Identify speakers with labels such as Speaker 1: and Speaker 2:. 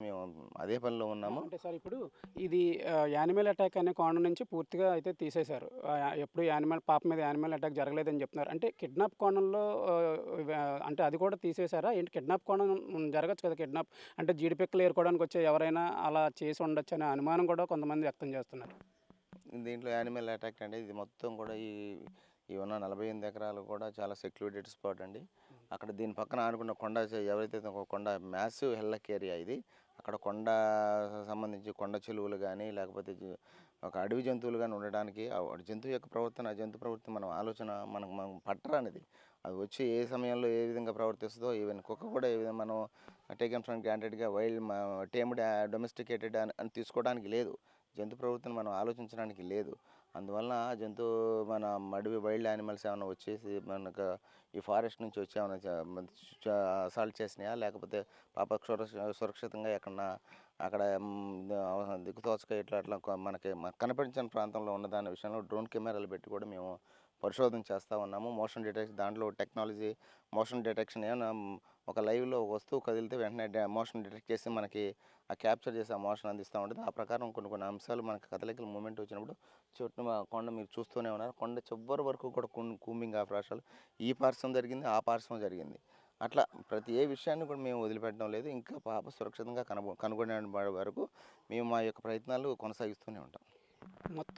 Speaker 1: మేము అదే పనిలో ఉన్నాము.
Speaker 2: అంటే సార్ ఇప్పుడు ఇది యానిమల్ అటాక్ అనే కోణం నుంచి పూర్తిగా అయితే తీసేశారు. ఎప్పుడు పాప మీద యానిమల్ అటాక్ జరగలేదని చెప్తున్నారు. అంటే కిడ్నాప్ కోణంలో అంటే అది కూడా తీసేశారా ఏంటి? కిడ్నాప్ కోణం జరగచ్చు కదా! కిడ్నాప్ అంటే జీడిపిక్కలు ఏరుకోవడానికి వచ్చే ఎవరైనా అలా చేసి ఉండొచ్చు అనే అనుమానం కూడా కొంతమంది వ్యక్తం చేస్తున్నారు.
Speaker 1: దీంట్లో యానిమల్ అటాక్ అండి, ఇది మొత్తం కూడా ఈ ఉన్న 48 ఎకరాలు కూడా చాలా సెక్లూడెడ్ స్పాట్ అండి. అక్కడ దీని పక్కన ఆనుకున్న కొండ ఎవరైతే ఒక కొండ మ్యాసివ్ హెల్లక్ ఏరియా ఇది. అక్కడ కొండ సంబంధించి కొండ చెలువలు కానీ లేకపోతే ఒక అడవి జంతువులు కానీ ఉండడానికి ఆ జంతువు యొక్క ప్రవర్తన, ఆ జంతు ప్రవర్తన మనం ఆలోచన మనం పట్టరానిది. అది వచ్చి ఏ సమయంలో ఏ విధంగా ప్రవర్తిస్తుందో, ఈవెన్ కుక్క కూడా ఏ విధంగా మనం టేకెన్ ఫర్ గ్రాంటెడ్గా వైల్డ్ టేమ్డ్ డొమెస్టికేటెడ్ అని తీసుకోవడానికి లేదు. జంతు ప్రవృత్తిని మనం ఆలోచించడానికి లేదు. అందువలన జంతువు మన అడవి వైల్డ్ యానిమల్స్ ఏమైనా వచ్చేసి మనకు ఈ ఫారెస్ట్ నుంచి వచ్చి ఏమైనా అసాల్ట్ చేసినాయా, లేకపోతే పాప సురక్షితంగా ఎక్కడన్నా అక్కడ దిక్కుతోచక ఇట్లా అట్లా మనకి కనిపించని ప్రాంతంలో ఉన్నదాని విషయంలో డ్రోన్ కెమెరాలు పెట్టి కూడా మేము పరిశోధన చేస్తూ ఉన్నాము. మోషన్ డిటెక్షన్ దాంట్లో టెక్నాలజీ మోషన్ డిటెక్షన్ ఏమైనా ఒక లైవ్లో వస్తువు కదిలితే వెంటనే మోషన్ డిటెక్ట్ చేసి మనకి ఆ క్యాప్చర్ చేసి ఆ మోషన్ అందిస్తూ ఉంటుంది. ఆ ప్రకారం కొన్ని కొన్ని అంశాలు మనకి కదలికల మూమెంట్ వచ్చినప్పుడు చుట్టూ కొండ మీరు చూస్తూనే ఉన్నారు. కొండ చివరి వరకు కూడా కూంబింగ్ ఆపరేషన్లు ఈ పార్శ్వం జరిగింది, ఆ పార్శ్వం జరిగింది. అట్లా ప్రతి ఏ విషయాన్ని కూడా మేము వదిలిపెట్టడం లేదు. ఇంకా పాప సురక్షితంగా కనుగొనే వరకు మేము మా యొక్క ప్రయత్నాలు కొనసాగిస్తూనే ఉంటాం.
Speaker 2: మొత్తం